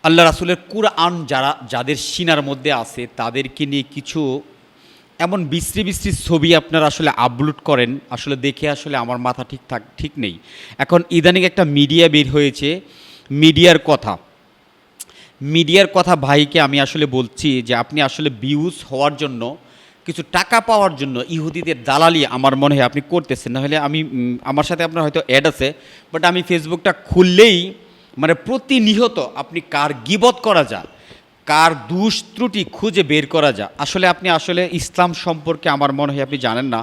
আল্লাহ রাসূলের কুরআন যাদের সিনার মধ্যে আছে তাদেরকে নিয়ে কিছু এমন বিশ্রী বিশ্রী ছবি আপনারা আসলে আপলোড করেন, আসলে দেখে আসলে আমার মাথা ঠিক নেই। এখন ইদানিং একটা মিডিয়া বের হয়েছে, মিডিয়ার কথা মিডিয়ার কথা ভাইকে আমি আসলে বলছি যে আপনি আসলে ভিউজ হওয়ার জন্য, কিছু টাকা পাওয়ার জন্য ইহুদিদের দালালি আমার মনে হয় আপনি করতেছেন। নাহলে আমার সাথে আপনার হয়তো অ্যাড আছে, বাট আমি ফেসবুকটা খুললেই মানে প্রতিনিয়ত আপনি কার গীবত করা যায়, কার দুষ ত্রুটি খুঁজে বের করা যায়। আপনি আসলে ইসলাম সম্পর্কে আমার মনে হয় আপনি জানেন না।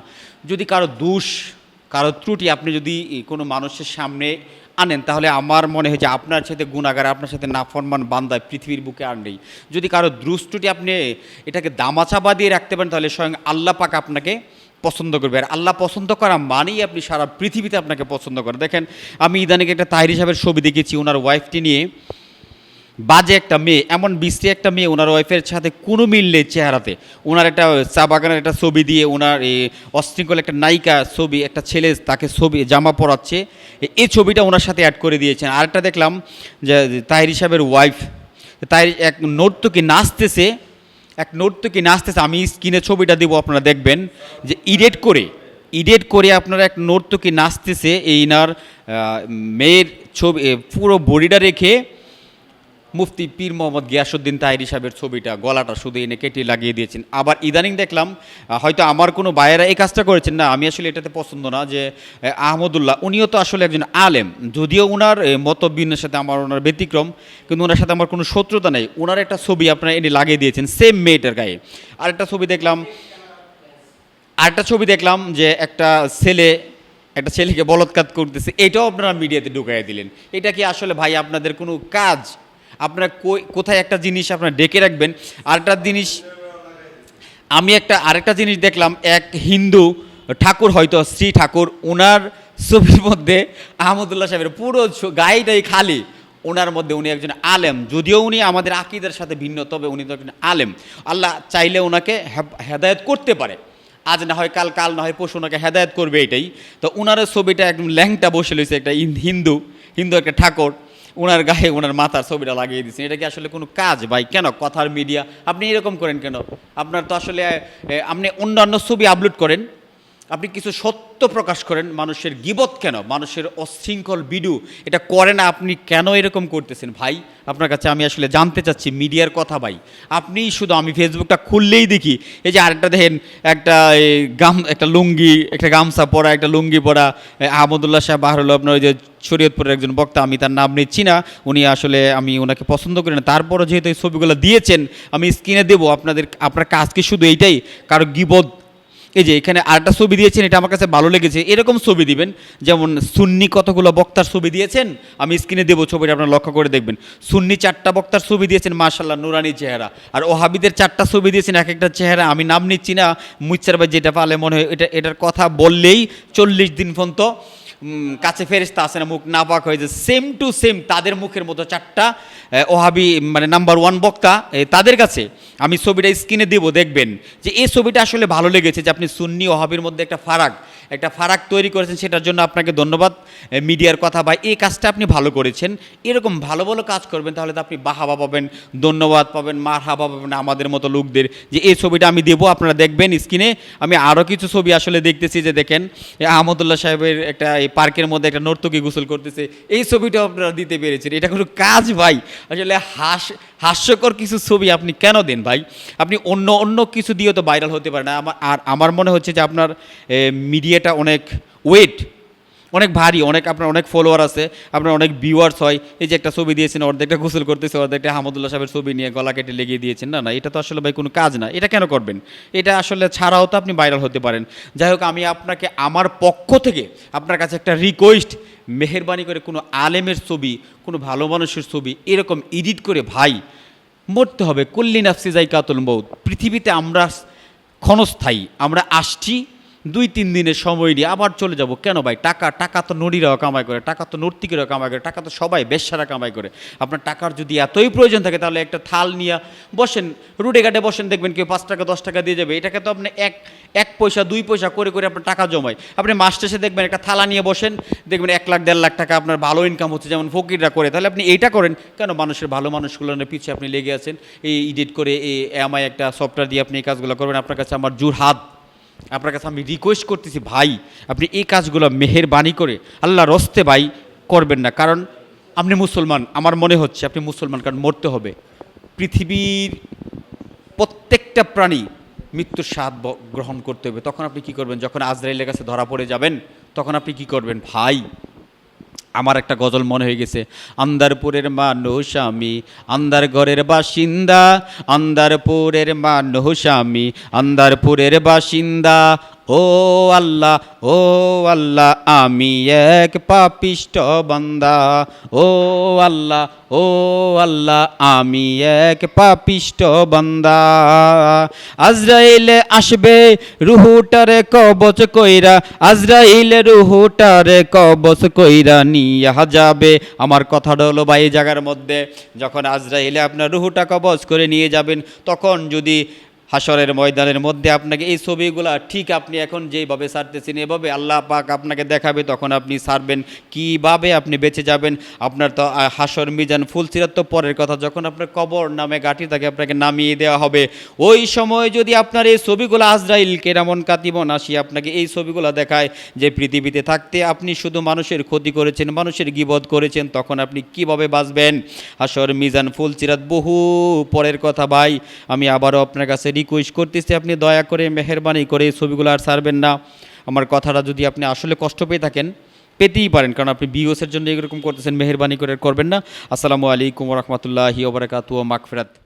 যদি কারো দোষ, কারো ত্রুটি আপনি যদি কোনো মানুষের সামনে আনেন, তাহলে আমার মনে হয় যে আপনার সাথে গুনাহগার, আপনার সাথে নাফরমান বান্দা পৃথিবীর বুকে আর নেই। যদি কারো দোষ ত্রুটি আপনি এটাকে দামাচাপা দিয়ে রাখতে পারেন, তাহলে স্বয়ং আল্লাহ পাক আপনাকে পছন্দ করবে। আর আল্লাহ পছন্দ করা মানেই আপনি সারা পৃথিবীতে আপনাকে পছন্দ করেন। দেখেন, আমি ইদানিং একটা তাহির সাহেবের ছবি দেখেছি, ওনার ওয়াইফটি নিয়ে। বাজে একটা মেয়ে, এমন বিশ্রী একটা মেয়ে, ওনার ওয়াইফের সাথে কোনো মিল নেই চেহারাতে। ওনার একটা চা বাগানের একটা ছবি দিয়ে, ওনার এই অশৃঙ্খল একটা নায়িকা ছবি, একটা ছেলে তাকে ছবি জামা পরাচ্ছে, এই ছবিটা ওনার সাথে অ্যাড করে দিয়েছেন। আরেকটা দেখলাম যে তাহির সাহেবের ওয়াইফ, তাই এক নর্তকী নাচতেছে, আমি স্ক্রিনে ছবিটা দিব, আপনারা দেখবেন যে এডিট করে আপনারা এক নর্তকী নাচতেছে, এই নার মেয়ের ছবি পুরো বডিটা রেখে মুফতি পীর মোহাম্মদ গিয়াসউদ্দিন তাহেরি সাহেবের ছবিটা, গলাটা শুধু এনে কেটে লাগিয়ে দিয়েছেন। আবার ইদানিং দেখলাম, হয়তো আমার কোনো ভাইয়েরা এই কাজটা করেছেন না, আমি আসলে এটাতে পছন্দ না, যে আহমদুল্লাহ উনিও তো আসলে একজন আলেম, যদিও ওনার মতবিন্যের সাথে ওনার ব্যতিক্রম, কিন্তু ওনার সাথে আমার কোনো শত্রুতা নেই। ওনার একটা ছবি আপনারা এনে লাগিয়ে দিয়েছেন সেম মেয়েটার গায়ে। আরেকটা ছবি দেখলাম যে একটা ছেলেকে বলৎকার করতেছে, এটাও আপনারা মিডিয়াতে ঢুকাই দিলেন। এটা কি আসলে ভাই আপনাদের কোনো কাজ? আপনারা কোথায় একটা জিনিস আপনারা ডেকে রাখবেন। আরেকটা জিনিস দেখলাম, এক হিন্দু ঠাকুর, হয়তো শ্রী ঠাকুর, ওনার ছবির মধ্যে আহমদুল্লাহ সাহেবের পুরো গায়েটাই খালি। ওনার মধ্যে উনি একজন আলেম, যদিও উনি আমাদের আকীদার সাথে ভিন্ন, তবে উনি তো একজন আলেম। আল্লাহ চাইলে ওনাকে হেদায়েত করতে পারে, আজ না হয় কাল, কাল না হয় পরশু ওনাকে হেদায়েত করবে, এটাই তো। ওনার ছবিটা একদম ল্যাংটা বসে রয়েছে, একটা হিন্দু একটা ঠাকুর, ওনার গায়ে ওনার মাথার ছবিটা লাগিয়ে দিচ্ছেন। এটা কি আসলে কোনো কাজ ভাই? কেন কথার মিডিয়া আপনি এরকম করেন কেন? আপনার তো আসলে আপনি অন্যান্য ছবি আপলোড করেন, আপনি কিছু সত্য প্রকাশ করেন, মানুষের গীবত কেন, মানুষের অশৃঙ্খল ভিডিও এটা করে না, আপনি কেন এরকম করতেছেন ভাই? আপনার কাছে আমি আসলে জানতে চাচ্ছি মিডিয়ার কথা ভাই। আপনি শুধু, আমি ফেসবুকটা খুললেই দেখি এই যে আরেকটা দেখেন, একটা লুঙ্গি, একটা গামছা পরা, একটা লুঙ্গি পরা আহমদুল্লাহ সাহেব বাহরুল, আপনার ওই যে শরীয়তপুরের একজন বক্তা, আমি তার নাম নিচ্ছি না, উনি আসলে, আমি ওনাকে পছন্দ করি না, তারপরও যেহেতু এই ছবিগুলো দিয়েছেন আমি স্ক্রিনে দেবো। আপনার কাজ কি শুধু এইটাই, কারো গীবত? এই যে এখানে আরেকটা ছবি দিয়েছেন, এটা আমার কাছে ভালো লেগেছে, এরকম ছবি দিবেন। যেমন সুন্নি কতগুলো বক্তার ছবি দিয়েছেন, আমি স্ক্রিনে দেবো ছবিটা, আপনারা লক্ষ্য করে দেখবেন। সুন্নি 4টা বক্তার ছবি দিয়েছেন, মাশাআল্লাহ নুরানি চেহারা। আর ওহাবিদের 4টা ছবি দিয়েছেন, এক একটা চেহারা, আমি নাম নিচ্ছি না, মুচ্চার ভাই যেটা পালে মনে হয়, এটার কথা বললেই 40 দিন পর্যন্ত কাছে ফেরেশতা আসে না, মুখ নাপাক হয়ে যায়। সেম টু সেম তাদের মুখের মতো 4টা ওহাবি, মানে নাম্বার 1 বক্তা, তাদের কাছে আমি ছবিটা স্ক্রিনে দেবো, দেখবেন যে এই ছবিটা আসলে ভালো লেগেছে, যে আপনি সুন্নি ওহাবির মধ্যে একটা ফারাক তৈরি করেছেন। সেটার জন্য আপনাকে ধন্যবাদ মিডিয়ার কথা ভাই, এই কাজটা আপনি ভালো করেছেন। এরকম ভালো ভালো কাজ করবেন, তাহলে তো আপনি বাহাবা পাবেন, ধন্যবাদ পাবেন, মারহাবা পাবেন আমাদের মতো লোকদের, যে এই ছবিটা আমি দেবো, আপনারা দেখবেন স্ক্রিনে। আমি আরও কিছু ছবি আসলে দেখতেছি, যে দেখেন আহমদুল্লাহ সাহেবের একটা এই পার্কের মধ্যে একটা নর্তকী গোসল করতেছে, এই ছবিটাও আপনারা দিতে পেরেছেন। এটা কোনো কাজ ভাই? আসলে হাস্যকর কিছু ছবি আপনি কেন দেন ভাই? আপনি অন্য কিছু দিয়েও তো ভাইরাল হতে পারে না। আমার মনে হচ্ছে যে আপনার মিডিয়াটা অনেক অনেক ভারী, আপনার অনেক ফলোয়ার আছে, আপনার অনেক ভিউয়ার্স হয়। এই যে একটা ছবি দিয়েছেন, অর্ধেকটা গোসল করতেছে, অর্ধেকটা আহমদুল্লাহ সাহেবের ছবি নিয়ে গলা কেটে লেগে দিয়েছেন। না, এটা তো আসলে ভাই কোনো কাজ না, এটা কেন করবেন? এটা আসলে ছাড়াও তো আপনি ভাইরাল হতে পারেন। যাই হোক, আমি আপনাকে আমার পক্ষ থেকে আপনার কাছে একটা রিকোয়েস্ট, মেহেরবানি করে কোনো আলেমের ছবি, কোনো ভালো মানুষের ছবি এরকম এডিট করে ভাই, মরতে হবে। কুল্লি নাফসি যায়কাতুল মউত। পৃথিবীতে আমরা ক্ষণস্থায়ী, আমরা আসছি, 2-3 দিনের সময় নিয়ে আবার চলে যাব। কেন ভাই? টাকা তো নড়িরাও কামাই করে, টাকা তো নর্তিকেরাও কামাই করে, টাকা তো সবাই বেশ্যারা কামাই করে। আপনার টাকার যদি এতই প্রয়োজন থাকে তাহলে একটা থাল নিয়ে বসেন, রুটে ঘাটে বসেন, দেখবেন কেউ 5 টাকা 10 টাকা দিয়ে যাবে। এটাকে তো আপনি 1 পয়সা 2 পয়সা করে করে আপনার টাকা জমায়। আপনি মাস শেষে দেখবেন একটা থালা নিয়ে বসেন, দেখবেন 1 লাখ 1.5 লাখ টাকা আপনার ভালো ইনকাম হচ্ছে, যেমন ফকিররা করে। তাহলে আপনি এইটা করেন কেন? মানুষের ভালো মানুষগুলোর পিছিয়ে আপনি লেগে আছেন। এই এডিট করে আমায় একটা সফটওয়্যার দিয়ে আপনি এই কাজগুলো করবেন। আপনার কাছে আমার জোর হাত, আপনার কাছে আমি রিকোয়েস্ট করতেছি ভাই, আপনি এই কাজগুলো মেহেরবানি করে আল্লাহর হস্তে ভাই করবেন না। কারণ আপনি মুসলমান, আমার মনে হচ্ছে আপনি মুসলমান, কারণ মরতে হবে। পৃথিবীর প্রত্যেকটা প্রাণী মৃত্যুর স্বাদ গ্রহণ করতে হবে। তখন আপনি কি করবেন? যখন আজরাইলের কাছে ধরা পড়ে যাবেন তখন আপনি কি করবেন? ভাই, আমার একটা গজল মনে হয়ে গেছে, আন্দারপুরের মানুষ আমি, আন্দার ঘরের বাসিন্দা, আন্দারপুরের মানুষ আমি, আন্দারপুরের বাসিন্দা। ও আল্লাহ, ও আল্লাহ, আমি এক পাপিষ্ট বান্দা। ও আল্লাহ, ও আল্লাহ, আমি এক পাপিষ্ট বান্দা। আজরাইলে আসবে রুহুটারে কবজ কইরা, আজরাইলে রুহুটারে কবজ কইরা নিয়া যাবে। আমার কথাটা হলো ভাই, এই জায়গার মধ্যে যখন আজরাইলে আপনার রুহুটা কবজ করে নিয়ে যাবেন, তখন যদি হাসরের ময়দানের মধ্যে আপনাকে এই ছবিগুলা ঠিক আপনি এখন যেইভাবে ছাড়তেছেন এভাবে আল্লাহ পাক আপনাকে দেখাবে, তখন আপনি ছাড়বেন কিভাবে আপনি বেঁচে যাবেন। আপনার তো হাসর মিজান ফুলসিরাত তো পরের কথা, যখন আপনার কবর নামে গাঁটি তাকে আপনাকে নামিয়ে দেওয়া হবে। ওই সময় যদি আপনার এই ছবিগুলো আজরাইল কেরামন কাতিবন আসি আপনাকে এই ছবিগুলো দেখায় যে পৃথিবীতে থাকতে আপনি শুধু মানুষের ক্ষতি করেছেন, মানুষের গীবত করেছেন, তখন আপনি কিভাবে বাঁচবেন? হাসর মিজান ফুলসিরাত বহু পরের কথা ভাই। আমি আবারও আপনার কাছে রিকোয়েস্ট করতেছি, আপনি দয়া করে মেহেরবানি করে এই ছবিগুলো আর ছাড়বেন না। আমার কথাটা যদি আপনি আসলে কষ্ট পেয়ে থাকেন, পেতেই পারেন, কারণ আপনি বিওসের জন্য এরকম করতেছেন, মেহেরবানি করে করবেন না। আসসালামু আলাইকুম ওয়া রাহমাতুল্লাহি ওয়া বারাকাতুহু, মাগফিরাত।